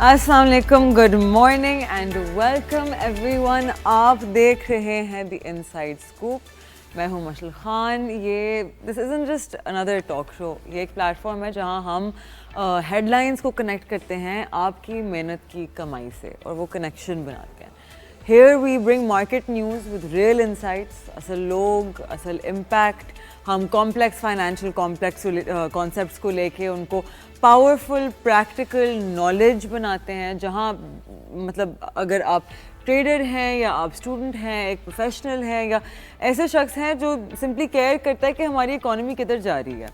السلام علیکم, good morning and welcome every one. آپ دیکھ رہے ہیں دی انسائڈ اسکوپ. میں ہوں مشل خان. یہ this isn't just another talk show, یہ ایک پلیٹ فارم ہے جہاں ہم ہیڈ لائنس کو کنیکٹ کرتے ہیں آپ کی محنت کی کمائی سے اور وہ کنیکشن بناتے ہیں. Here we bring market news with real insights, اصل لوگ, اصل امپیکٹ. ہم کمپلیکس فائنینشیل کانسیپٹس کو لے کے ان کو پاورفل پریکٹیکل نالج بناتے ہیں, جہاں مطلب اگر آپ ٹریڈر ہیں یا آپ اسٹوڈنٹ ہیں, ایک پروفیشنل ہیں یا ایسے شخص ہیں جو سمپلی کیئر کرتا ہے کہ ہماری اکانومی کدھر جا رہی ہے,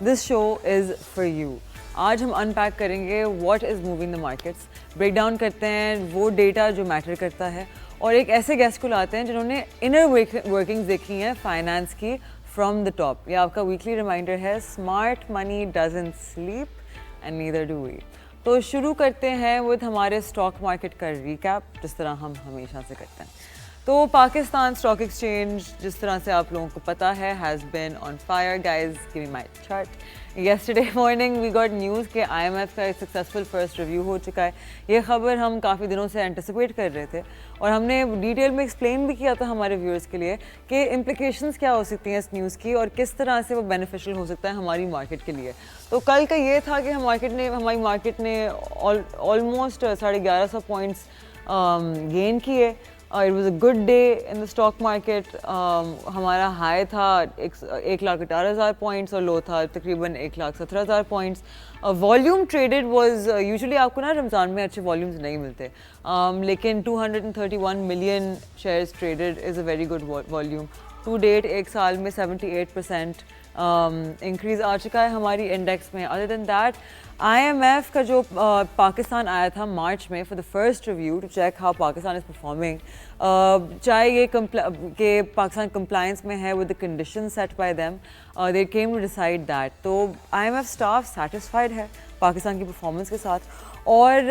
دس شو از فار یو. آج ہم ان پیک کریں گے what is moving the markets, break down کرتے ہیں وہ ڈیٹا جو میٹر کرتا ہے, اور ایک ایسے گیسٹ کو لاتے ہیں جنہوں نے انر ورکنگز دیکھی ہیں فائنانس کی فرام دا ٹاپ. یہ آپ کا ویکلی ریمائنڈر ہے, smart money doesn't sleep and neither do we. تو شروع کرتے ہیں ود ہمارے اسٹاک مارکیٹ کا ریکیپ, جس طرح ہم ہمیشہ سے کرتے ہیں. تو پاکستان اسٹاک ایکسچینج, جس طرح سے آپ لوگوں کو پتہ ہے, has been on fire. Guys give me my chart. Yesterday morning we got news کہ آئی ایم ایف کا ایک سکسیزفل فرسٹ ریویو ہو چکا ہے. یہ خبر ہم کافی دنوں سے اینٹیسپیٹ کر رہے تھے اور ہم نے ڈیٹیل میں ایکسپلین بھی کیا تھا ہمارے ویورز کے لیے کہ امپلیکیشنز کیا ہو سکتی ہیں اس نیوز کی اور کس طرح سے وہ بینیفیشیل ہو سکتا ہے ہماری مارکیٹ کے لیے. تو کل کا یہ تھا کہ ہماری مارکیٹ نے آلموسٹ 1150 پوائنٹس گین کیے. It was a good day in the stock market. ہمارا ہائی تھا 1,18,000 پوائنٹس اور لو تھا تقریباً 1,17,000 points. Volume traded was usually, آپ کو نا رمضان میں اچھے والیومز نہیں ملتے, لیکن 231 million shares traded is a very good volume. To date ایک سال میں 78% انکریز آ چکا ہے ہماری انڈیکس میں. Other than that, I M F کا جو پاکستان آیا تھا مارچ میں for the first review to check how Pakistan is performing, چاہے یہ کہ پاکستان کمپلائنس میں ہے with the condition set by them, they came to decide that. تو I M F staff satisfied ہے پاکستان کی پرفارمنس کے ساتھ اور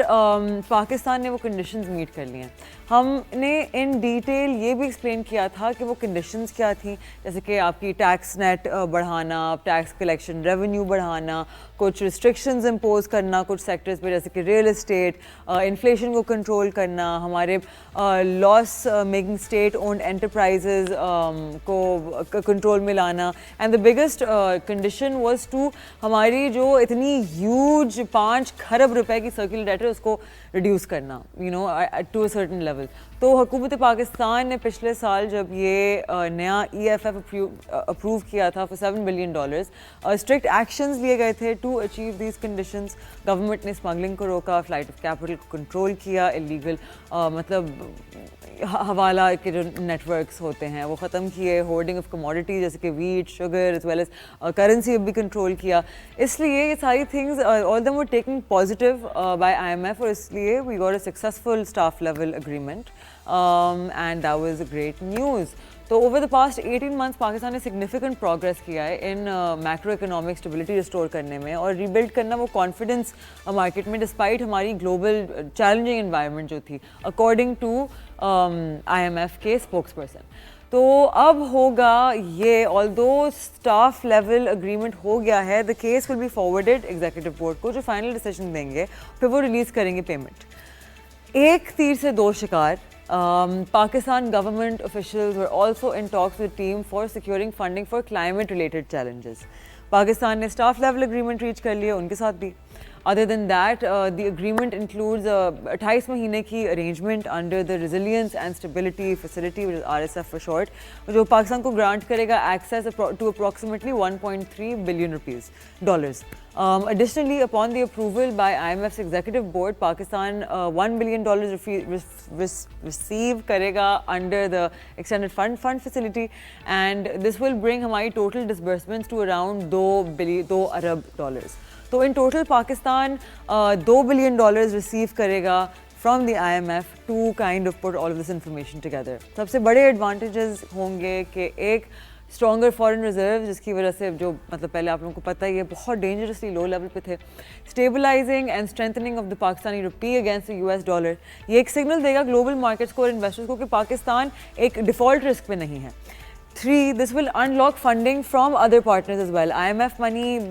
پاکستان نے وہ کنڈیشنز میٹ کر لی ہیں. ہم نے ان ڈیٹیل یہ بھی ایکسپلین کیا تھا کہ وہ کنڈیشنز کیا تھیں, جیسے کہ آپ کی ٹیکس نیٹ بڑھانا, ٹیکس کلیکشن ریونیو بڑھانا, کچھ ریسٹرکشنز امپوز کرنا کچھ سیکٹرز پہ جیسے کہ ریئل اسٹیٹ, انفلیشن کو کنٹرول کرنا, ہمارے loss making state owned enterprises کو کنٹرول میں لانا. And the biggest condition was to ہماری جو اتنی ہیوج 5 کھرب روپے کی سرکولر ڈیٹ ہے اس کو ریڈیوس کرنا, ٹو اے سرٹن لیول. تو حکومت پاکستان نے پچھلے سال جب یہ نیا ای ایف ایف اپروو کیا تھا فار $7 بلین, اسٹرکٹ ایکشنز لیے گئے تھے to achieve these conditions. Government نے اسمگلنگ کو روکا, فلائٹ آف کیپٹل کو کنٹرول کیا, انلیگل مطلب حوالہ کے جو نیٹ ورکس ہوتے ہیں وہ ختم کیے, ہورڈنگ آف کموڈیٹی جیسے کہ wheat, sugar as well as currency بھی کنٹرول کیا. اس لیے یہ ساری things all them were taking positive by I M F, اور اس لیے we got a successful staff level agreement and that was a great news. تو over the past 18 months Pakistan نے سگنیفیکنٹ پروگریس کیا ہے in macro economic stability restore کرنے میں اور ریبلڈ کرنا وہ کانفیڈنس مارکیٹ میں, ڈسپائٹ ہماری گلوبل چیلنجنگ انوائرمنٹ جو تھی, according to I M F کے اسپوکس پرسن. تو اب ہوگا یہ, آلدو اسٹاف لیول اگریمنٹ ہو گیا ہے, the case will be forwarded executive board کو, جو فائنل ڈیسیژن دیں گے پھر وہ ریلیز کریں گے پیمنٹ. ایک تیر سے دو شکار. Pakistan government officials were also in talks with team for securing funding for climate related challenges. Pakistan نے اسٹاف لیول اگریمنٹ ریچ کر لیا ان کے ساتھ بھی. Other than that, the agreement includes 28 مہینے کی arrangement under the Resilience and Stability Facility, which is RSF for short, جو پاکستان کو گرانٹ کرے گا access to approximately $1.3 billion. Additionally, upon the approval by IMF's executive board, Pakistan $1 billion receive کرے گا under the extended fund facility, and this will bring ہماری total disbursements to around $2 arab. تو in total Pakistan $2 billion receive کرے گا from the I M F to kind of put all of this information together. سب سے بڑے advantages ہوں گے کہ ایک اسٹرانگر فارن ریزرو, جس کی وجہ سے جو مطلب پہلے آپ لوگوں کو پتہ ہی ہے بہت ڈینجرسلی لو لیول پہ تھے, stabilising and strengthening of the Pakistani rupee against the US dollar. یہ ایک سگنل دے گا گلوبل مارکیٹس کو اور انویسٹرس کو کہ پاکستان ایک ڈیفالٹ رسک پہ نہیں ہے. 3, this will unlock funding from other partners as well. IMF money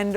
and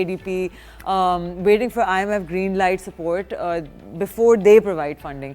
ADP, waiting for IMF green light support before they provide funding.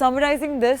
summarizing this,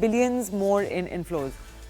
billions more in inflows.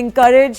encourage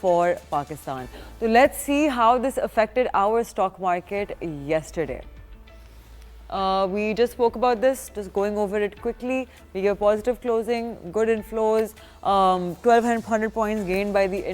for Pakistan. So let's see how this affected our stock market yesterday. We just spoke about this, just going over it quickly. We gave a positive closing, good inflows, 1200 points gained by the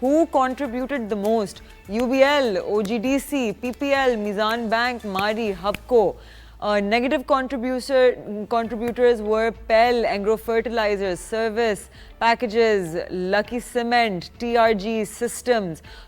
Who contributed the most? UBL, OGDC, PPL, Mizan Bank, Mari, Hubco. Negative contributors were PEL, Agro Fertilizers, Service, Packages, Lucky Cement, TRG, Systems.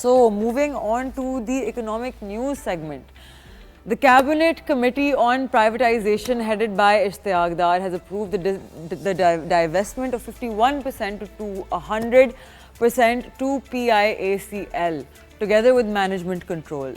So moving on to the economic news segment. The Cabinet Committee on Privatization headed by Ishtiaq Dar has approved the divestment of 51% to 100% to PIACL together with management control.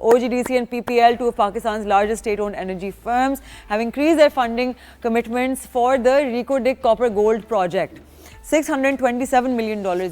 OGDC and PPL, two of Pakistan's largest state-owned energy firms, have increased their funding commitments for the Reko-Dik Copper Gold project. $627 million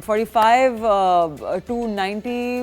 45 to 90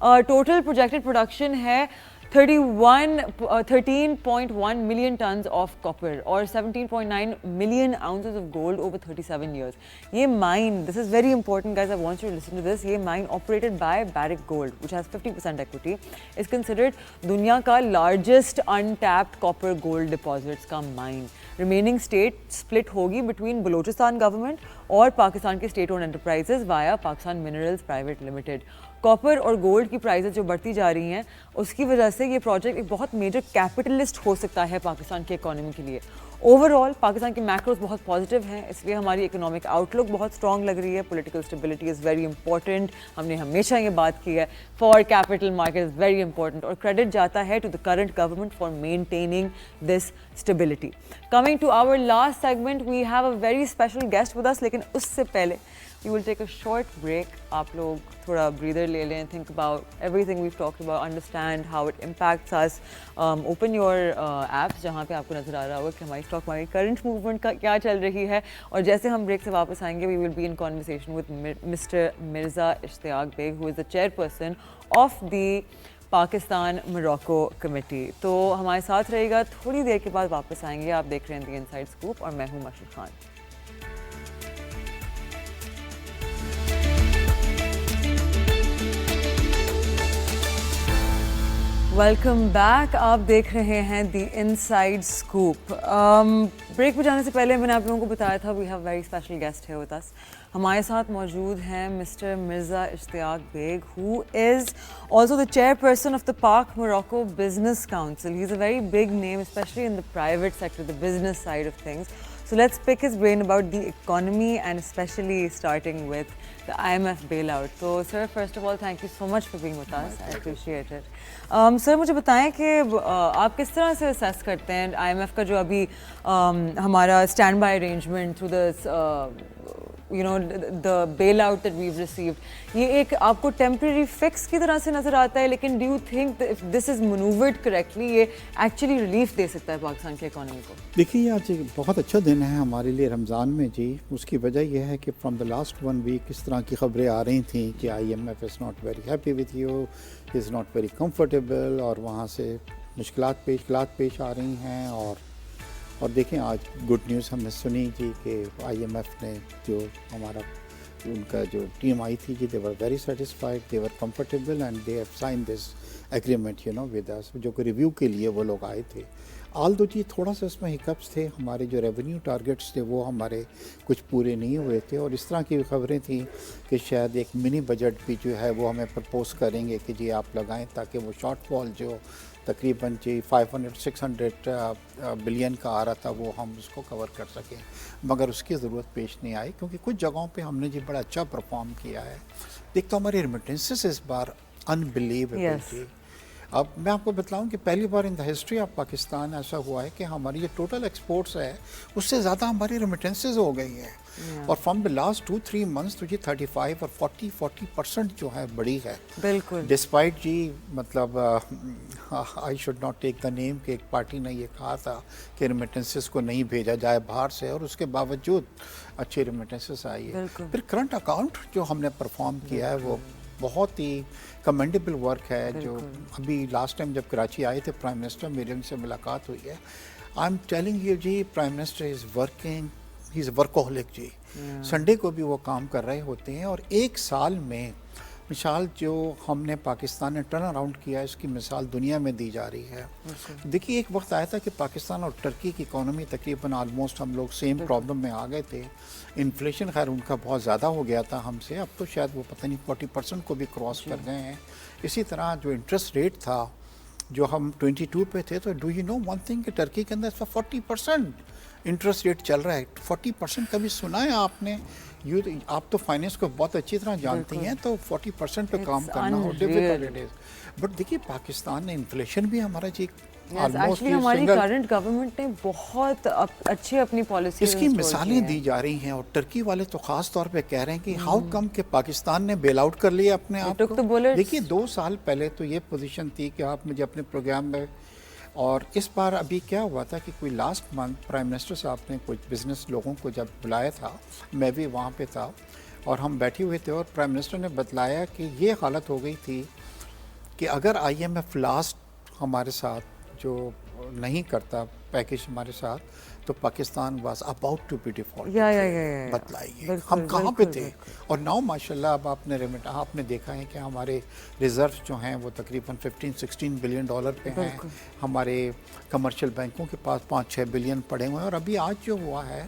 total projected production ہے 13.1 million tons of copper or 17.9 million ounces of gold over 37 years. یہ mine, this is very important guys, I want you to listen to this. یہ mine operated by Barrick Gold, which has 50% equity, is considered دنیا کا largest untapped copper gold deposits کا mine. Remaining state split ہوگی between Balochistan government اور پاکستان کے state owned enterprises via Pakistan Minerals Private Limited. Copper اور gold کی prices جو بڑھتی جا رہی ہیں اس کی وجہ سے یہ پروجیکٹ ایک بہت میجر کیپٹلسٹ ہو سکتا ہے پاکستان کی اکانومی کے لیے. اوور آل پاکستان کے میکروز بہت پازیٹیو ہیں, اس لیے ہماری اکنامک آؤٹ لک بہت اسٹرانگ لگ رہی ہے. Political stability is very important, ہم نے ہمیشہ یہ بات کی ہے. For capital market is very important, اور کریڈٹ جاتا ہے to the current government for maintaining this stability. Coming to our last segment, we have a very special guest with us, لیکن اس سے پہلے we will take a short break. آپ لوگ تھوڑا breather لے لیں, think about everything we've talked about, understand how it impacts us. Open your apps جہاں پہ آپ کو نظر آ رہا ہوگا کہ ہماری اسٹاک مارکیٹ کرنٹ موومنٹ کا کیا چل رہی ہے. اور جیسے ہم بریک سے واپس آئیں گے, we will be in conversation with Mr. Mirza Ishtiaq Beg, who is the chairperson of the Pakistan موراکو committee. تو ہمارے ساتھ رہے گا, تھوڑی دیر کے بعد واپس آئیں گے. آپ دیکھ رہے ہیں دی انسائڈ اسکوپ اور میں ہوں مشرق خان. ویلکم بیک, آپ دیکھ رہے ہیں دی انسائڈ اسکوپ. بریک پہ جانے سے پہلے میں نے آپ لوگوں کو بتایا تھا we have very special guest ہے ود اس. ہمارے ساتھ موجود ہیں mister Mirza Ishtiaq Baig, who is also the chairperson of the Pak Morocco business council. He is a very big name specially in the private sector, the business side of things. So let's pick his brain about the economy and especially starting with the IMF bailout. So sir, first of all, thank you so much for being with us. I appreciate it. Sir, مجھے بتائیں کہ آپ کس طرح سے assess کرتے ہیں IMF کا جو ابھی ہمارا stand by arrangement through the the bailout that we've received, یہ ایک آپ کو ٹیمپرری فکس کی طرح سے نظر آتا ہے, لیکن do you think if this is maneuvered correctly یہ ایکچولی ریلیف دے سکتا ہے پاکستان کی اکانومی کو؟ دیکھیے آج ایک بہت اچھا دن ہے ہمارے لیے رمضان میں جی. اس کی وجہ یہ ہے کہ فرام دا لاسٹ 1 week اس طرح کی خبریں آ رہی تھیں کہ IMF is not very happy with you, is not very comfortable, اور وہاں سے مشکلات پیش آ رہی ہیں. اور دیکھیں آج گڈ نیوز ہم نے سنی جی کہ IMF نے جو ہمارا ان کا جو ٹیم آئی تھی جی, they were very satisfied, they were comfortable and they have sign this agreement with us, جو کہ ریویو کے لیے وہ لوگ آئے تھے. آل دو جی تھوڑا سا اس میں ہکپس تھے, ہمارے جو ریونیو ٹارگیٹس تھے وہ ہمارے کچھ پورے نہیں ہوئے تھے, اور اس طرح کی خبریں تھیں کہ شاید ایک منی بجٹ بھی جو ہے وہ ہمیں پرپوز کریں گے کہ جی آپ لگائیں تاکہ وہ شارٹ فال جو تقریباً جی 500-600 بلین کا آ رہا تھا وہ ہم اس کو کور کر سکیں, مگر اس کی ضرورت پیش نہیں آئی کیونکہ کچھ جگہوں پہ ہم نے جی بڑا اچھا پرفارم کیا ہے. ایک تو ہماری ریمیٹنسز اس بار انبلیویبل جی. اب میں آپ کو بتلاؤں کہ پہلی بار ان دا ہسٹری آف پاکستان ایسا ہوا ہے کہ ہماری جو ٹوٹل ایکسپورٹس ہے اس سے زیادہ ہماری ریمیٹنسز ہو گئی ہیں, اور فرام دا لاسٹ 2-3 months تو جی 35 اور 40% جو ہے بڑی ہے. بالکل ڈسپائٹ جی مطلب آئی شوڈ ناٹ ٹیک دا نیم کہ ایک پارٹی نے یہ کہا تھا کہ ریمیٹنسز کو نہیں بھیجا جائے باہر سے, اور اس کے باوجود اچھی ریمیٹنسز آئی ہے. پھر کرنٹ اکاؤنٹ جو ہم نے پرفارم کیا ہے وہ بہت ہی کمینڈیبل ورک ہے. جو ابھی لاسٹ ٹائم جب کراچی آئے تھے پرائم منسٹر, میری ان سے ملاقات ہوئی ہے. آئی ایم ٹیلنگ یو جی prime minister is working, he is workaholic جی. سنڈے کو بھی وہ کام کر رہے ہوتے ہیں, اور ایک سال میں مثال جو ہم نے پاکستان نے ٹرن اراؤنڈ کیا اس کی مثال دنیا میں دی جا رہی ہے. دیکھیے ایک وقت آیا تھا کہ پاکستان اور ترکی کی اکانومی تقریباً آلموسٹ ہم لوگ سیم پرابلم میں آ گئے تھے. انفلیشن خیر ان کا بہت زیادہ ہو گیا تھا ہم سے, اب تو شاید وہ پتہ نہیں 40% کو بھی کراس کر گئے ہیں. اسی طرح جو انٹرسٹ ریٹ تھا جو ہم 22 پہ تھے, تو do you know one thing کہ ٹرکی کے اندر اس وقت 40% انٹرسٹ ریٹ چل رہا ہے. 40% کبھی سنا ہے آپ نے؟ آپ تو فائنینس کو بہت اچھی طرح جانتی ہیں, تو 40% پہ کام کرنا ہو ڈیفیکلٹ اٹ از. بٹ دیکھیے پاکستان نے انفلیشن بھی ہمارا جی ایکچولی ہماری کرنٹ گورنمنٹ نے بہت اچھی اپنی پالیسی اس کی مثالیں دی جا رہی ہیں, اور ترکی والے تو خاص طور پہ کہہ رہے ہیں کہ ہاؤ کم کہ پاکستان نے بیل آؤٹ کر لیا اپنے آپ کو. دیکھیے 2 سال پہلے تو یہ پوزیشن تھی کہ آپ مجھے اپنے پروگرام میں, اور اس بار ابھی کیا ہوا تھا کہ کوئی لاسٹ منتھ پرائم منسٹر صاحب نے کچھ بزنس لوگوں کو جب بلایا تھا, میں بھی وہاں پہ تھا, اور ہم بیٹھے ہوئے تھے, اور پرائم منسٹر نے بتلایا کہ یہ حالت ہو گئی تھی کہ اگر آئی ایم ایف لاسٹ ہمارے ساتھ جو نہیں کرتا پیکیج ہمارے ساتھ تو Pakistan was about to be default. بتلائیے ہم کہاں پہ تھے. اور ناؤ ماشاء اللہ اب آپ نے دیکھا ہے کہ ہمارے ریزرو جو ہیں وہ تقریباً 15-16 بلین ڈالر پہ ہیں. ہمارے کمرشل بینکوں کے پاس 5-6 بلین پڑے ہوئے ہیں. اور ابھی آج جو ہوا ہے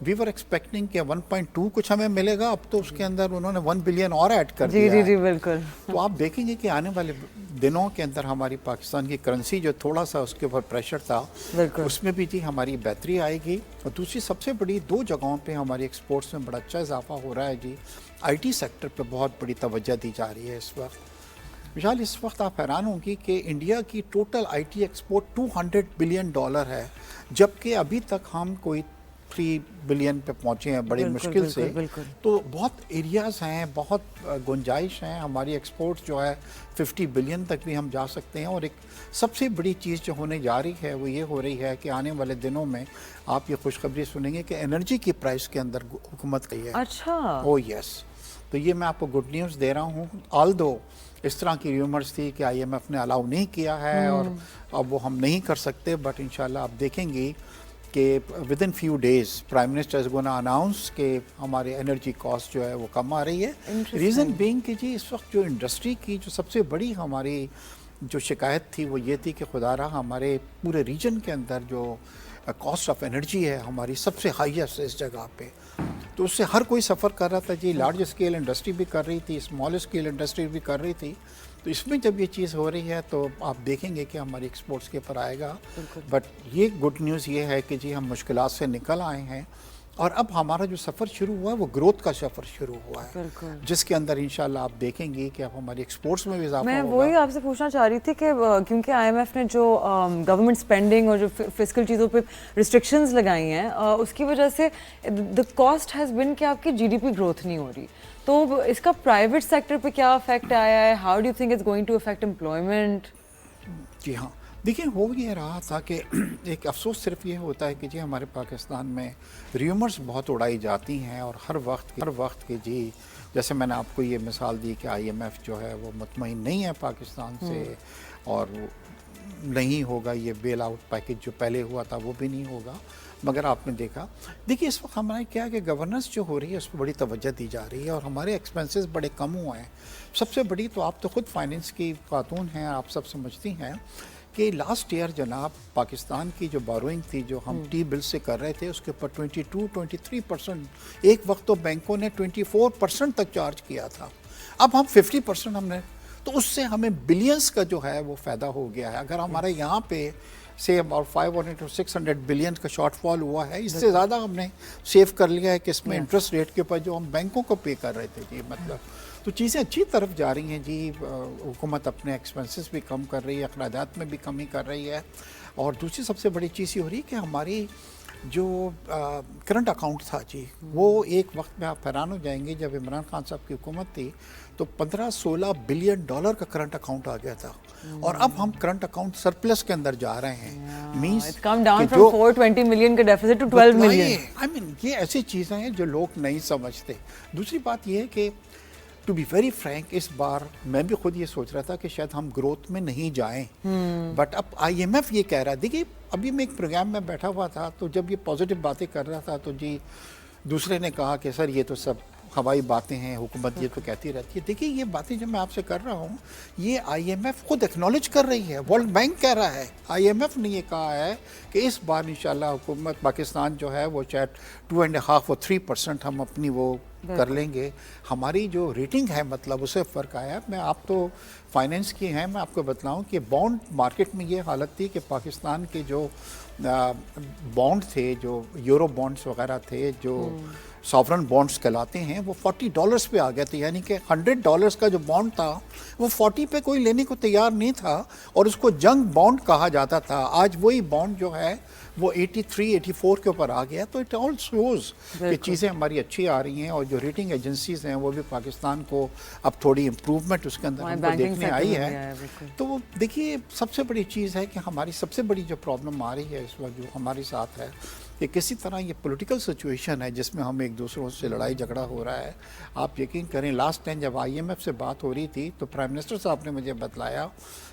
وی ور ایکسپیکٹنگ کہ 1.2 کچھ ہمیں ملے گا, اب تو اس کے اندر انہوں نے 1 بلین اور ایڈ کر دیا ہے. جی بالکل. تو آپ دیکھیں گے کہ آنے والے دنوں کے اندر ہماری پاکستان کی کرنسی جو تھوڑا سا اس کے اوپر پریشر تھا اس میں بھی جی ہماری بہتری آئے گی. اور دوسری سب سے بڑی 2 جگہوں پہ ہماری ایکسپورٹس میں بڑا اچھا اضافہ ہو رہا ہے جی. آئی ٹی سیکٹر پہ بہت بڑی توجہ دی جا رہی ہے اس وقت. وشال اس وقت آپ حیران ہوں گی کہ انڈیا کی total I T export $200 billion ہے, جبکہ ابھی تک ہم کوئی 3 بلین پہ پہنچے ہیں بڑی مشکل سے. تو بہت ایریاز ہیں, بہت گنجائش ہیں. ہماری ایکسپورٹ جو ہے 50 بلین تک بھی ہم جا سکتے ہیں. اور ایک سب سے بڑی چیز جو ہونے جا رہی ہے وہ یہ ہو رہی ہے کہ آنے والے دنوں میں آپ یہ خوشخبری سنیں گے کہ انرجی کی پرائس کے اندر حکومت گئی ہے. اچھا. او یس. تو یہ میں آپ کو گڈ نیوز دے رہا ہوں. آلدو اس طرح کی ریومرز تھی کہ آئی ایم ایف نے الاؤ نہیں کیا ہے اور اب وہ ہم نہیں کر سکتے, بٹ انشاءاللہ آپ دیکھیں گی کہ within few days prime minister is gonna announce کہ ہمارے انرجی کاسٹ جو ہے وہ کم آ رہی ہے. ریزن بینگ کہ جی اس وقت جو انڈسٹری کی جو سب سے بڑی ہماری جو شکایت تھی وہ یہ تھی کہ خدا رہا ہمارے پورے ریجن کے اندر جو کاسٹ آف انرجی ہے ہماری سب سے ہائیسٹ اس جگہ پہ. تو اس سے ہر کوئی سفر کر رہا تھا جی. لارج اسکیل انڈسٹری بھی کر رہی تھی, اسمال اسکیل انڈسٹری بھی کر رہی تھی. تو اس میں جب یہ چیز ہو رہی ہے تو آپ دیکھیں گے کہ ہماری ایکسپورٹس کے اوپر آئے گا. بٹ یہ گڈ نیوز یہ ہے کہ جی ہم مشکلات سے نکل آئے ہیں اور اب ہمارا جو سفر شروع ہوا ہے وہ گروتھ کا سفر شروع ہوا ہے, جس کے اندر انشاءاللہ آپ دیکھیں گی کہ اب ہماری ایکسپورٹس میں بھی اضافہ ہوگا. میں وہی آپ سے پوچھنا چاہ رہی تھی کہ کیونکہ آئی ایم ایف نے جو گورنمنٹ اسپینڈنگ اور جو فسکل چیزوں پہ ریسٹرکشنز لگائی ہیں اس کی وجہ سے دا کاسٹ ہیز بن کہ آپ کی جی ڈی پی گروتھ نہیں ہو رہی. تو اس کا پرائیویٹ سیکٹر پہ کیا افیکٹ آیا ہے؟ How do you think it's going to affect employment? جی ہاں دیکھیں ہو یہ رہا تھا کہ ایک افسوس صرف یہ ہوتا ہے کہ جی ہمارے پاکستان میں ریومرز بہت اڑائی جاتی ہیں اور ہر وقت کے جی جیسے میں نے آپ کو یہ مثال دی کہ آئی ایم ایف جو ہے وہ مطمئن نہیں ہے پاکستان سے اور نہیں ہوگا یہ بیل آؤٹ پیکیج جو پہلے ہوا تھا وہ بھی نہیں ہوگا. مگر آپ نے دیکھیے اس وقت ہمارے کیا کہ گورننس جو ہو رہی ہے اس پہ بڑی توجہ دی جا رہی ہے اور ہمارے ایکسپنسز بڑے کم ہوئے ہیں. سب سے بڑی تو آپ تو خود فائنینس کی خاتون ہیں, آپ سب سمجھتی ہیں کہ لاسٹ ایئر جناب پاکستان کی جو بوروئنگ تھی جو ہم ٹی بل سے کر رہے تھے اس کے اوپر 22-23%, ایک وقت تو بینکوں نے 24% تک چارج کیا تھا. اب ہم 50% ہم نے, تو اس سے ہمیں بلینز کا جو ہے وہ فائدہ ہو گیا ہے. اگر ہمارے یہاں پہ سے اباؤٹ 500 to 600 بلین کا شارٹ فال ہوا ہے, اس سے زیادہ ہم نے سیو کر لیا ہے کہ اس میں انٹرسٹ ریٹ کے اوپر جو ہم بینکوں کو پے کر رہے تھے جی. مطلب تو چیزیں اچھی طرف جا رہی ہیں جی. حکومت اپنے ایکسپنسز بھی کم کر رہی ہے, اخراجات میں بھی کمی کر رہی ہے. اور دوسری سب سے بڑی چیز یہ ہو رہی ہے کہ ہماری جو کرنٹ اکاؤنٹ تھا جی وہ ایک وقت میں آپ حیران ہو جائیں گے جب عمران خان صاحب کی حکومت تھی تو 15-16 بلین ڈالر کا کرنٹ اکاؤنٹ آ گیا تھا اور اب ہم کرنٹ اکاؤنٹ سرپلس کے اندر جا رہے ہیں. It's come down from 420 million کا deficits to 12 million. I mean یہ ایسی چیزیں ہیں جو لوگ نہیں سمجھتے. دوسری بات یہ ہے کہ ٹو بی ویری فرینک اس بار میں بھی خود یہ سوچ رہا تھا کہ شاید ہم گروتھ میں نہیں جائیں, بٹ اب آئی ایم ایف یہ کہہ رہا ہے. دیکھیے ابھی میں ایک پروگرام میں بیٹھا ہوا تھا تو جب یہ پازیٹیو باتیں کر رہا تھا تو جی دوسرے نے کہا کہ سر یہ تو سب ہوائی باتیں ہیں, حکومت یہ تو کہتی رہتی ہے. دیکھیے یہ باتیں جو میں آپ سے کر رہا ہوں یہ آئی ایم ایف خود ایکنالج کر رہی ہے, ورلڈ بینک کہہ رہا ہے, آئی ایم ایف نے یہ کہا ہے کہ اس بار انشاءاللہ حکومت پاکستان جو ہے وہ شاید 2.5 اور 3% ہم اپنی وہ کر لیں گے. ہماری جو ریٹنگ ہے مطلب اسے فرق آیا. میں آپ تو فائنینس کی ہیں, میں آپ کو بتلاؤں کہ بانڈ مارکیٹ میں یہ حالت تھی کہ پاکستان کے جو بانڈ تھے, جو یورو بانڈز وغیرہ تھے, جو ساورن بانڈز کہلاتے ہیں, وہ $40 پہ آ گئے تھے. یعنی کہ $100 کا جو بانڈ تھا وہ 40 پہ کوئی لینے کو تیار نہیں تھا اور اس کو جنگ بانڈ کہا جاتا تھا. آج وہی بانڈ جو ہے وہ 83-84 کے اوپر آ گیا. تو اٹ آل شوز کہ چیزیں ہماری اچھی آ رہی ہیں اور جو ریٹنگ ایجنسیز ہیں وہ بھی پاکستان کو اب تھوڑی امپروومنٹ اس کے اندر ہم کو دیکھنے آئی ہے. تو دیکھیے سب سے بڑی چیز ہے کہ ہماری سب سے بڑی جو پرابلم آ رہی ہے اس وقت جو ہمارے ساتھ ہے کہ کسی طرح یہ پولیٹیکل سچویشن ہے جس میں ہم ایک دوسروں سے لڑائی جھگڑا ہو رہا ہے. آپ یقین کریں لاسٹ ٹائم جب IMF سے بات ہو رہی تھی تو پرائم منسٹر صاحب نے مجھے بتلایا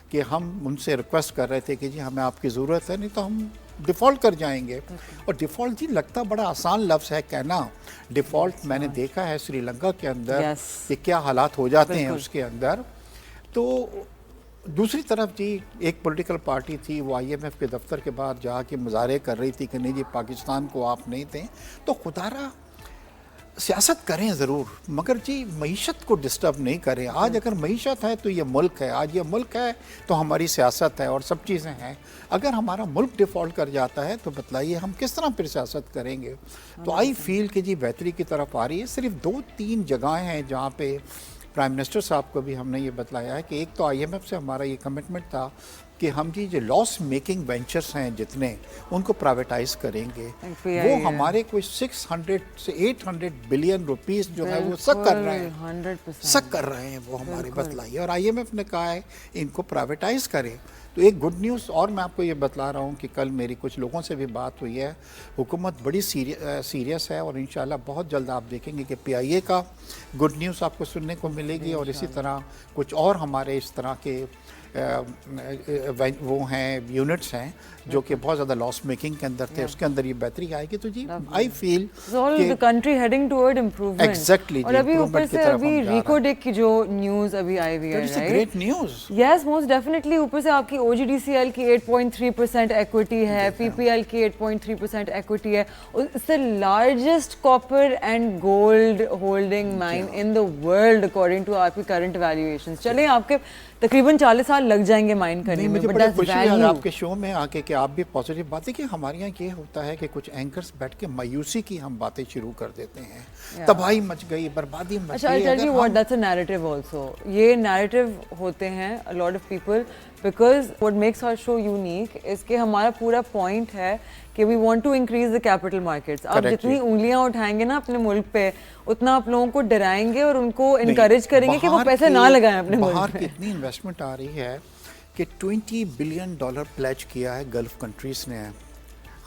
کہ ہم ان سے ریکویسٹ کر رہے تھے کہ جی ہمیں آپ کی ضرورت ہے نہیں تو ہم ڈیفالٹ کر جائیں گے. اور ڈیفالٹ جی لگتا بڑا آسان لفظ ہے کہنا. ڈیفالٹ میں نے دیکھا ہے سری لنکا کے اندر کہ کیا حالات ہو جاتے ہیں اس کے اندر. تو دوسری طرف جی ایک پولیٹیکل پارٹی تھی وہ IMF کے دفتر کے باہر جا کے مظاہرے کر رہی تھی کہ نہیں جی پاکستان کو آپ نہیں دیں. تو خدا را سیاست کریں ضرور مگر جی معیشت کو ڈسٹرب نہیں کریں. آج اگر معیشت ہے تو یہ ملک ہے, آج یہ ملک ہے تو ہماری سیاست ہے اور سب چیزیں ہیں. اگر ہمارا ملک ڈیفالٹ کر جاتا ہے تو بتلائیے ہم کس طرح پھر سیاست کریں گے. تو آئی فیل کہ جی بہتری کی طرف آ رہی ہے. صرف 2-3 جگہیں ہیں جہاں پہ پرائم منسٹر صاحب کو بھی ہم نے یہ بتلایا ہے کہ ایک تو IMF سے ہمارا یہ کمٹمنٹ تھا کہ ہم جی جو لاس میکنگ وینچرز ہیں جتنے ان کو پرائیویٹائز کریں گے. وہ ہمارے کوئی 600 سے 800 بلین روپیز جو ہے وہ سک کر رہے ہیں, سک کر رہے ہیں وہ ہمارے بتلائیے. اور IMF نے کہا ہے ان کو پرائیویٹائز کریں. تو ایک گڈ نیوز اور میں آپ کو یہ بتلا رہا ہوں کہ کل میری کچھ لوگوں سے بھی بات ہوئی ہے. حکومت بڑی سیریس ہے اور انشاءاللہ بہت جلد آپ دیکھیں گے کہ PIA کا گڈ نیوز آپ کو سننے کو ملے گی. اور اسی طرح کچھ اور ہمارے اس طرح کے وہ ہیں یونٹس ہیں جو کہ بہت زیادہ لاس میکنگ کے اندر تھے, اس کے اندر یہ بہتری آئے گی. تو جی آئی فیل the country heading toward improvement. Exactly. اور ابھی اوپر سے ابھی ریکوڈیک کی جو نیوز ابھی آئی ہوئی ہے, گریٹ نیوز. یس موسٹ ڈیفینیٹلی. اوپر سے آپ کی OGDCL کی 8.3% ایکوٹی ہے, PPL کی 8.3% ایکوٹی ہے. It's the largest copper and gold holding mine in the world according to آپ کی کرنٹ ویلیویشنز. چلیں آپ کے تقریباً 40 سال لگ جائیں گے مائن کرنے میں. مجھے بڑی خوشی ہے آپ کے شو میں آ کے کہ آپ بھی پازیٹیو باتیں. کہ ہمارے یہاں یہ ہوتا ہے کہ کچھ اینکرز بیٹھ کے مایوسی کی ہم باتیں شروع کر دیتے ہیں, تباہی مچ گئی, بربادی مچ گئی. اچھا, I'll tell you what, that's a narrative also. یہ narrative ہوتے ہیں a lot of people because what makes our show unique is کہ ہمارا پورا point ہے کہ we want to increase the capital markets. آپ جتنی انگلیاں اٹھائیں گے نا اپنے ملک پہ اتنا آپ لوگوں کو ڈرائیں گے اور ان کو انکریج کریں گے کہ وہ پیسے نہ لگائیں اپنے ملک باہر پہ. کتنی انویسٹمنٹ آ رہی ہے کہ $20 بلین پلیج کیا ہے گلف کنٹریز نے.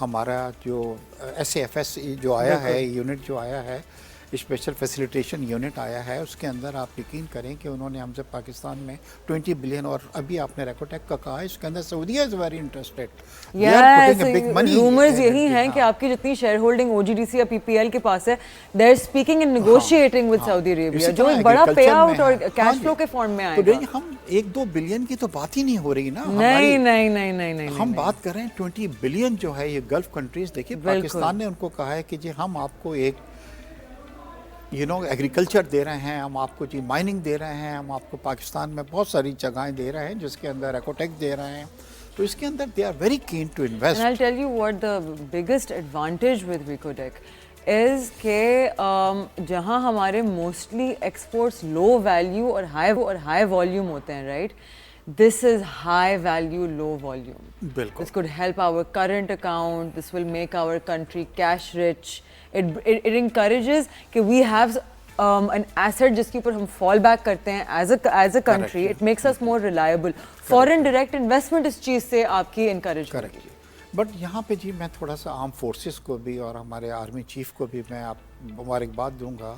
ہمارا جو SAFS جو آیا ہے یونٹ جو آیا ہے اسپیشل فیسیلیٹیشن یونٹ آیا ہے, اس کے اندر آپ یقین کریں کہ انہوں نے ہم سے پاکستان میں 20 بلین. اور ابھی آپ نے ریکوٹیک کا کہا ہے اس کے اندر سعودیہ از ویری انٹرسٹڈ. رومرز یہی ہیں کہ آپ کی جتنی شیئر ہولڈنگ OGDC یا PPL کے پاس ہے they are speaking and negotiating with Saudi Arabia جو ایک بڑا پے آؤٹ اور کیش فلو کے فارم میں آئے گا. ہم 1-2 بلین کی تو بات ہی نہیں ہو رہی نا. نہیں, ہم بات کر رہے ہیں 20 بلین جو ہے یہ گلف کنٹریز. دیکھیے پاکستان نے ان کو کہا ہے کہ جی ہم آپ کو ایک ایگریکلچر دے رہے ہیں, ہم آپ کو جی مائننگ دے رہے ہیں, ہم آپ کو پاکستان میں بہت ساری جگہیں دے رہے ہیں جس کے اندر ایکوٹیک دے رہے ہیں. تو اس کے اندر they are very keen to invest. And I'll tell you what the biggest advantage with Recodec is کہ جہاں ہمارے موسٹلی ایکسپورٹس لو ویلیو اور ہائی والیوم ہوتے ہیں, right, this is high value low volume. بالکل. This could help our current account, this will make our country cash rich. It encourages کہ we have an asset جس کے اوپر ہم fall back کرتے ہیں as a country. It makes us more reliable. Foreign direct investment اس چیز سے آپ کی انکریج کرے گی. بٹ یہاں پہ جی میں تھوڑا سا آرم فورسز کو بھی اور ہمارے آرمی چیف کو بھی میں آپ مبارکباد دوں گا.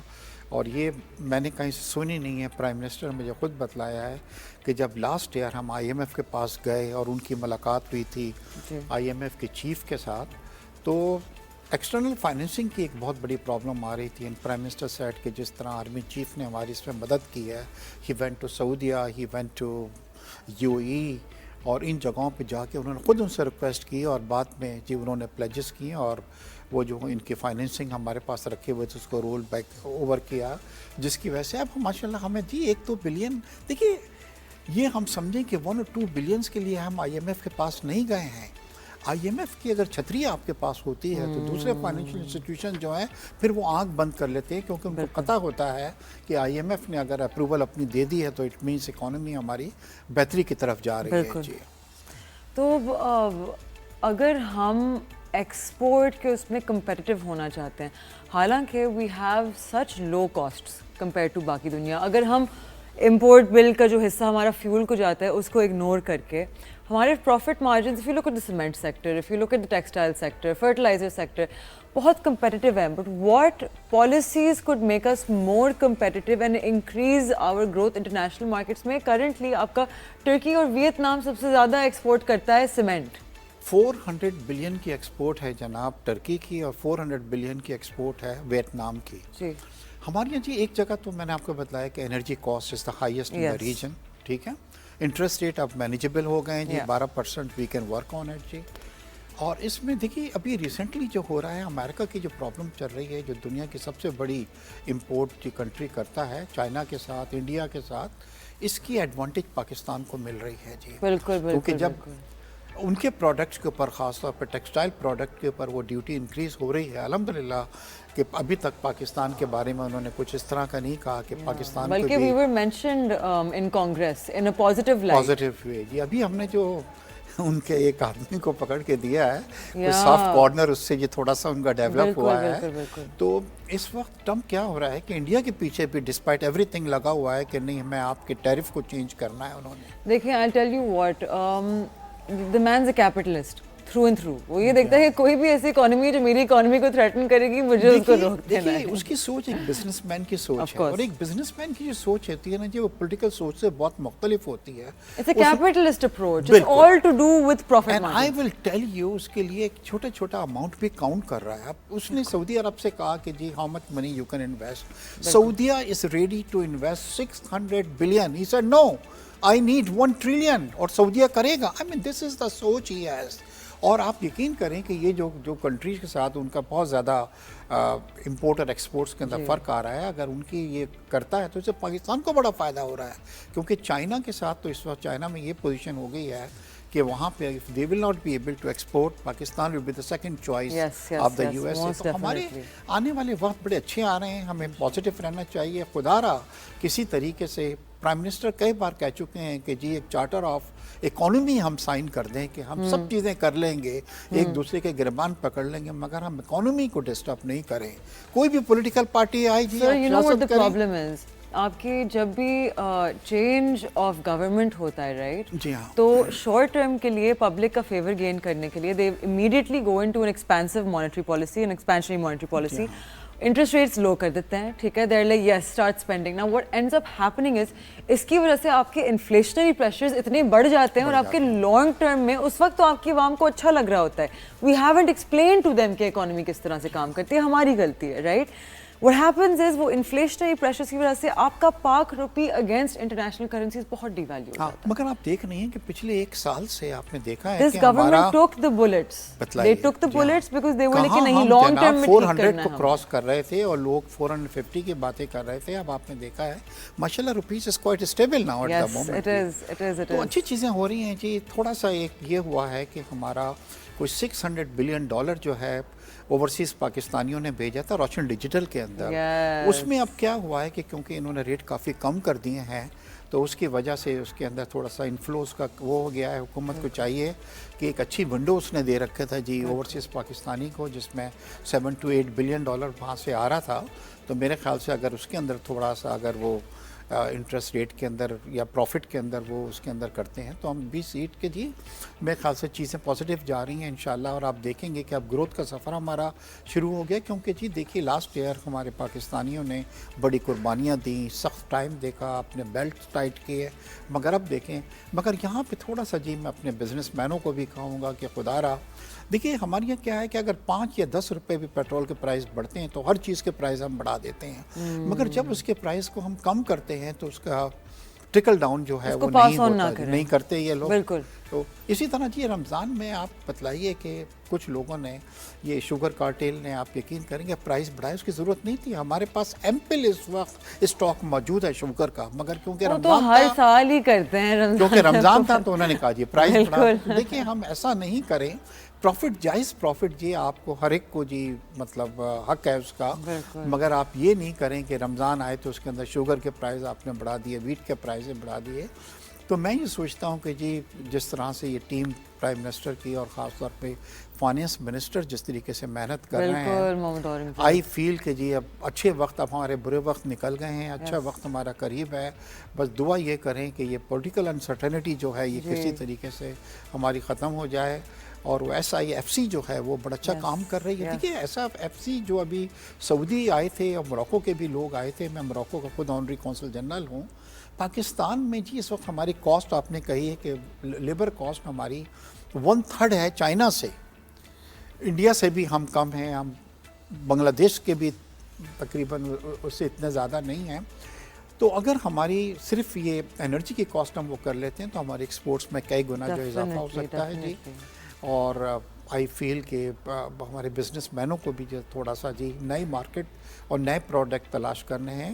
اور یہ میں نے کہیں سے سنی نہیں ہے, پرائم منسٹر نے مجھے خود بتلایا ہے کہ جب لاسٹ ایئر ہم IMF کے پاس گئے اور ان کی ملاقات ہوئی تھی IMF کے چیف کے ساتھ, تو ایکسٹرنل فائنینسنگ کی ایک بہت بڑی پرابلم آ رہی تھی. پرائم منسٹر سیٹ کہ جس طرح آرمی چیف نے ہماری اس میں مدد کی ہے, ہی وینٹ ٹو سعودیہ, ہی وینٹ ٹو UAE, اور ان جگہوں پہ جا کے انہوں نے خود ان سے ریکویسٹ کی اور بعد میں جی انہوں نے پلیجز کیے اور وہ جو ان کی فائنینسنگ ہمارے پاس رکھے ہوئے تھے اس کو رول بیک اوور کیا, جس کی وجہ سے اب ماشاء اللہ ہمیں جی 1-2 بلین. دیکھیے یہ ہم سمجھیں کہ 1 or 2 بلینس کے لیے ہم IMF کے پاس نہیں گئے ہیں. IMF کی اگر چھتری آپ کے پاس ہوتی ہے تو دوسرے فائنینشیل انسٹیٹیوشن جو ہیں پھر وہ آنکھ بند کر لیتے ہیں, کیونکہ ان کو پتہ ہوتا ہے کہ IMF نے اگر اپروول اپنی دے دی ہے تو اٹ مینس اکانومی ہماری بہتری کی طرف جا رہی ہے. جی تو اگر ہم ایکسپورٹ کے اس میں کمپیٹیٹیو ہونا چاہتے ہیں, حالانکہ we have such low costs compare to باقی دنیا, اگر ہم import bill کا جو حصہ ہمارا fuel کو جاتا ہے اس کو ignore کر کے ہمارے profit margins, if you look at the cement sector, if you look at the textile sector, fertilizer sector, بہت competitive ہیں. But what policies could make us more competitive and increase our growth international markets میں currently آپ کا ترکی اور Vietnam سب سے زیادہ export کرتا ہے سیمنٹ. 400 بلین کی ایکسپورٹ ہے جناب ٹرکی کی اور 400 بلین کی ایکسپورٹ ہے ویتنام کی. جی ہمارے یہاں جی ایک جگہ تو میں نے آپ کو بتلایا کہ energy cost is the highest in the region. ٹھیک ہے, انٹرسٹ ریٹ اب مینیجیبل ہو گئے ہیں جی, 12% we can work on it جی. اور اس میں دیکھیے ابھی ریسنٹلی جو ہو رہا ہے امریکہ کی جو پرابلم چل رہی ہے, جو دنیا کی سب سے بڑی امپورٹ کی کنٹری کرتا ہے چائنا کے ساتھ, انڈیا کے ساتھ, اس کی ایڈوانٹیج پاکستان کو مل رہی ہے جی. بالکل کیونکہ جب ان کے پروڈکٹس کے اوپر خاص طور پر ٹیکسٹائل پروڈکٹ کے اوپر وہ ڈیوٹی انکریز ہو رہی ہے الحمدللہ, کہ ابھی تک پاکستان کے بارے میں انہوں نے کچھ اس طرح کا نہیں کہا کہ پاکستان کو بلکہ we were mentioned in Congress in a positive light. Positive way جی. ابھی ہم نے جو ان کے ایک آدمی کو پکڑ کے دیا ہے کوئی سافٹ کارنر, اس سے یہ تھوڑا سا ان کا ڈیولپ ہوا ہے. تو اس وقت ٹرمپ کیا ہو رہا ہے کہ انڈیا کے پیچھے بھی ڈسپائٹ ایوری تھنگ لگا ہوا ہے کہ نہیں ہمیں آپ کے ٹیرف کو چینج کرنا ہے انہوں نے. دیکھیں I'll tell you what, the man's a capitalist through and through. وہ یہ دیکھتا ہے کہ کوئی بھی ایسی اکانومی جو میری اکانومی کو تھریٹن کرے گی مجھے اس کو روک دینا ہے. اس کی سوچ ایک بزنس مین کی سوچ ہے, اور ایک بزنس مین کی جو سوچ ہوتی ہے نا جی وہ پولیٹیکل سوچ سے بہت مختلف ہوتی ہے. It's a capitalist approach. It's all to do with profit margin. And I will tell you اس کے لیے ایک چھوٹا چھوٹا اماؤنٹ بھی کاؤنٹ کر رہا ہے. اب اس نے سعودی عرب سے کہا کہ جی how much money you can invest. Saudi is ready to invest 600 billion. He said no, I need 1 trillion. اور سعودیہ کرے گا. I mean this is the سوچ he has. اور آپ یقین کریں کہ یہ جو کنٹریز کے ساتھ ان کا بہت زیادہ امپورٹ اور ایکسپورٹس کے اندر فرق آ رہا ہے, اگر ان کی یہ کرتا ہے تو اس سے پاکستان کو بڑا فائدہ ہو رہا ہے. کیونکہ چائنا کے ساتھ تو اس وقت چائنا میں یہ پوزیشن ہو گئی ہے کہ وہاں پہ if they will not be able to export, Pakistan will be the second choice of the USA. تو ہمارے آنے والے وقت بڑے اچھے آ رہے ہیں, ہمیں پازیٹیو رہنا چاہیے. خدا را کسی طریقے سے پرائم منسٹر کئی بار کہہ چکے ہیں کہ جی ایک چارٹر آف اکانومی ہم سائن کر دیں کہ ہم سب چیزیں کر لیں گے, ایک دوسرے کے گربان پکڑ لیں گے, مگر ہم اکانومی کو ڈسٹرب نہیں کریں. کوئی بھی پولیٹیکل پارٹی آئے جی آپ کی جب بھی چینج آف گورنمنٹ ہوتا ہے رائٹ, جی ہاں, تو شارٹ ٹرم کے لیے پبلک کا فیور گین کرنے کے لیے they immediately go into an expensive monetary policy, an expansionary monetary policy. Interest rates low کر دیتے ہیں, ٹھیک ہے, they're like yes start spending. Now what ends up happening is اس کی وجہ سے آپ کے انفلیشنری پریشرز اتنے بڑھ جاتے ہیں, اور آپ کے لانگ ٹرم میں اس وقت تو آپ کی عوام کو اچھا لگ رہا ہوتا ہے. We haven't explain to them کہ اکانومی کس طرح سے کام کرتی ہے, ہماری غلطی ہے رائٹ. What happens is وہ inflationary pressures کی وجہ سے آپ کا پاک روپی against international currencies بہت ڈی ویلیو ہو جاتا ہے. مگر آپ دیکھ رہے ہیں کہ پچھلے ایک سال سے آپ نے دیکھا ہے This government took the bullets. They took the bullets because they were کہ نہیں لانگ ٹرم میں ٹھیک کرنا ہے. 400 کو کراس کر رہے تھے اور لوگ 450 کی باتیں کر رہے تھے. اب آپ نے دیکھا ہے ماشاءاللہ rupees is quite stable now at the moment. تو اچھی چیزیں ہو رہی ہیں جی. تھوڑا سا ایک یہ ہوا ہے کہ ہمارا کوئی $600 بلین جو ہے اوورسیز پاکستانیوں نے بھیجا تھا روشن ڈیجیٹل کے اندر. اس میں اب کیا ہوا ہے کہ کیونکہ انہوں نے ریٹ کافی کم کر دیے ہیں تو اس کی وجہ سے اس کے اندر تھوڑا سا انفلوز کا وہ ہو گیا ہے. حکومت کو چاہیے کہ ایک اچھی ونڈو اس نے دے رکھا تھا جی اوورسیز پاکستانی کو, جس میں $7 to $8 بلین وہاں سے آ رہا تھا. تو میرے خیال سے اگر اس کے اندر تھوڑا سا اگر وہ انٹرسٹ ریٹ کے اندر یا پروفٹ کے اندر وہ اس کے اندر کرتے ہیں تو ہم 20 سیٹ کے جی میرے خیال سے چیزیں پازیٹیو جا رہی ہیں انشاءاللہ. اور آپ دیکھیں گے کہ اب گروتھ کا سفر ہمارا شروع ہو گیا, کیونکہ جی دیکھیے لاسٹ ایئر ہمارے پاکستانیوں نے بڑی قربانیاں دیں, سخت ٹائم دیکھا, اپنے بیلٹ ٹائٹ کیے. مگر اب دیکھیں, مگر یہاں پہ تھوڑا سا جی میں اپنے بزنس مینوں کو بھی کہوں گا کہ خدا را دیکھیے ہمارے یہاں کیا ہے کہ اگر 5 یا 10 روپے بھی پیٹرول کے پرائز بڑھتے ہیں تو ہر چیز کے پرائز ہم بڑھا دیتے ہیں. مگر جب اس کے پرائز کو ہم کم کرتے ہیں تو اس کا ٹرکل ڈاؤن جو ہے وہ نہیں کرتے یہ لوگ. بالکل. تو اسی طرح جی رمضان میں آپ بتلائیے کہ کچھ لوگوں نے یہ شوگر کارٹیل نے, آپ یقین کریں گے پرائز بڑھائے, اس کی ضرورت نہیں تھی. ہمارے پاس ایمپل اس وقت اسٹاک موجود ہے شوگر کا, مگر کیونکہ رمضان ہر سال ہی کرتے ہیں, کیونکہ رمضان تھا تو انہوں نے کہا جی پرائز بڑھا. دیکھیں ہم ایسا نہیں کریں, پروفٹ جائز پروفٹ جی آپ کو ہر ایک کو جی مطلب حق ہے اس کا, مگر آپ یہ نہیں کریں کہ رمضان آئے تو اس کے اندر شوگر کے پرائز آپ نے بڑھا دیے, ویٹ کے پرائز بڑھا دیے. تو میں یہ سوچتا ہوں کہ جی جس طرح سے یہ ٹیم پرائم منسٹر کی اور خاص طور پہ فائنانس منسٹر جس طریقے سے محنت کر رہے ہیں, آئی فیل کہ جی اب اچھے وقت, اب ہمارے برے وقت نکل گئے ہیں, اچھا وقت ہمارا قریب ہے. بس دعا یہ کریں کہ یہ پولیٹیکل انسرٹنٹی جو ہے یہ کسی طریقے سے ہماری ختم ہو جائے, اور وہ ایس آئی ایف سی جو ہے وہ بڑا اچھا کام کر رہی ہے. دیکھیے ایسا ایف سی جو ابھی سعودی آئے تھے اور موروکو کے بھی لوگ آئے تھے, میں موروکو کا خود آنری کونسل جنرل ہوں. پاکستان میں جی اس وقت ہماری کاسٹ آپ نے کہی ہے کہ لیبر کاسٹ ہماری 1/3 ہے چائنا سے, انڈیا سے بھی ہم کم ہیں, ہم بنگلہ دیش کے بھی تقریباً اس سے اتنے زیادہ نہیں ہیں. تو اگر ہماری صرف یہ انرجی کی کاسٹ ہم وہ کر لیتے ہیں تو ہمارے ایکسپورٹس میں کئی گنا جو اضافہ ہو سکتا ہے جی. اور آئی فیل کہ ہمارے بزنس مینوں کو بھی جو تھوڑا سا جی نئی مارکیٹ اور نئے پروڈکٹ تلاش کرنے ہیں,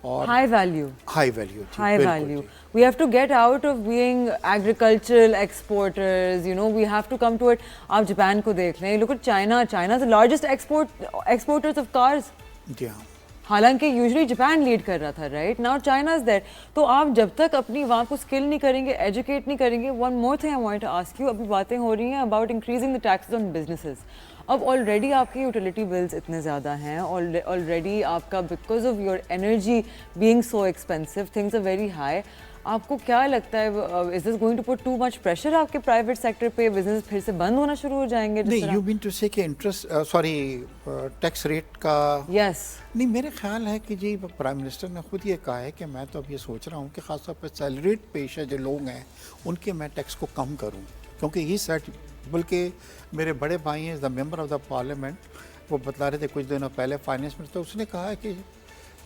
اور high value. High value. We have to get out of being agricultural exporters, you know, we have to come to it. آپ جاپان کو دیکھ لیں, look at China. China is the largest exporters of cars. جی ہاں, حالانکہ usually Japan lead کر رہا تھا, right now China is that. تو آپ جب تک اپنی وہاں کو اسکل نہیں کریں گے, ایجوکیٹ نہیں کریں گے. One more thing I want to ask you, ابھی باتیں ہو رہی ہیں about increasing the taxes on businesses. اب آلریڈی آپ کے یوٹیلیٹی بلز اتنے زیادہ ہیں, آلریڈی آپ کا because of your energy being so expensive things are very high. آپ کو کیا لگتا ہے, is this going to put too much pressure آپ کے پرائیویٹ سیکٹر پہ, بزنس پھر سے بند ہونا شروع ہو جائیں گے؟ نہیں, یو مین ٹو سے کہ انٹرسٹ ٹیکس ریٹ کا, یس نہیں میرے خیال ہے کہ جی پرائم منسٹر نے خود یہ کہا ہے کہ میں تو اب یہ سوچ رہا ہوں کہ خاص طور پہ سیلریڈ پیشہ جو لوگ ہیں ان کے میں ٹیکس کو کم کروں, کیونکہ یہ سیٹ, بلکہ میرے بڑے بھائی ہیں دا ممبر آف دا پارلیمنٹ, وہ بتلا رہے تھے کچھ دنوں پہلے فائنانس منسٹر, اس نے کہا ہے کہ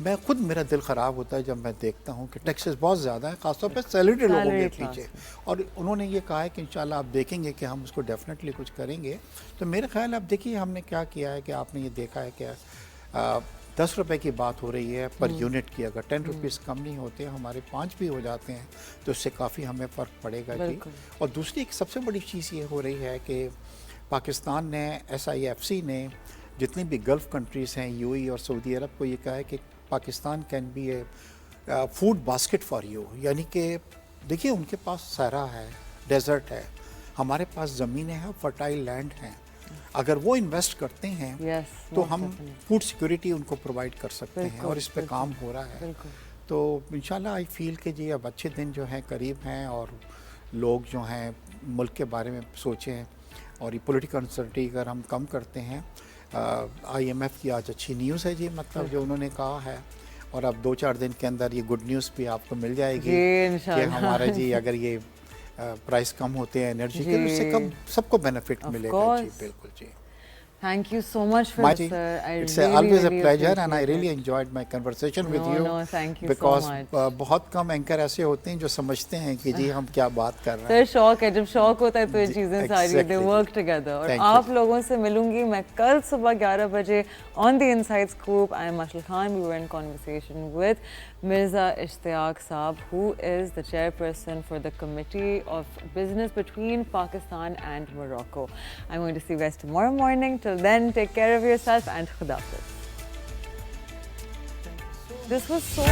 میں خود میرا دل خراب ہوتا ہے جب میں دیکھتا ہوں کہ ٹیکسز بہت زیادہ ہیں خاص طور پہ سیلریڈ لوگوں کے پیچھے, اور انہوں نے یہ کہا ہے کہ انشاءاللہ آپ دیکھیں گے کہ ہم اس کو ڈیفینیٹلی کچھ کریں گے. تو میرے خیال اب دیکھیے ہم نے کیا کیا ہے کہ آپ نے یہ دیکھا ہے کہ 10 روپے کی بات ہو رہی ہے پر یونٹ کی, اگر 10 روپیز کم نہیں ہوتے, ہمارے 5 بھی ہو جاتے ہیں تو اس سے کافی ہمیں فرق پڑے گا جی. اور دوسری ایک سب سے بڑی چیز یہ ہو رہی ہے کہ پاکستان نے, ایس آئی ایف سی نے جتنی بھی گلف کنٹریز ہیں, یو ای اور سعودی عرب کو یہ کہا ہے کہ Pakistan can be a food basket for you, یعنی کہ دیکھیے ان کے پاس صحرا ہے, ڈیزرٹ ہے, ہمارے پاس زمینیں ہیں, فرٹائل لینڈ ہیں, اگر وہ انویسٹ کرتے ہیں تو ہم فوڈ سیکورٹی ان کو پرووائڈ کر سکتے ہیں, اور اس پہ کام ہو رہا ہے. تو انشاءاللہ آئی فیل کہ جی اب اچھے دن جو ہیں قریب ہیں, اور لوگ جو ہیں ملک کے بارے میں سوچیں, اور یہ پولیٹیکل انسرٹی اگر ہم کم کرتے ہیں. آئی ایم ایف کی آج اچھی نیوز ہے جی, مطلب جو انہوں نے کہا ہے, اور اب 2-4 دن کے اندر یہ گڈ نیوز بھی آپ کو مل جائے گی کہ ہمارا جی اگر یہ پرائس کم ہوتے ہیں انرجی کے, اس سے کم سب کو بینیفٹ ملے گا جی. بالکل جی. Thank you so much, Philip, sir. It's always a pleasure and I really enjoyed my conversation with you. No, thank you because so much. بہت کم اینکر ایسے ہوتے ہیں جو سمجھتے ہیں کہ جی ہم کیا بات کر رہے ہیں. سر شوق ہے, جب شوق ہوتا ہے تو یہ چیزیں ساری they work together. اور آپ لوگوں سے ملوں گی میں کل صبح 11 بجے on the Inside Scoop. I am Mashal Khan. We were in conversation with Mirza Ishtiyaq Saab, who is the chairperson for the Committee of Business between Pakistan and Morocco. I'm going to see you guys tomorrow morning. Till then, take care of yourself and Khuda Hafiz. This was so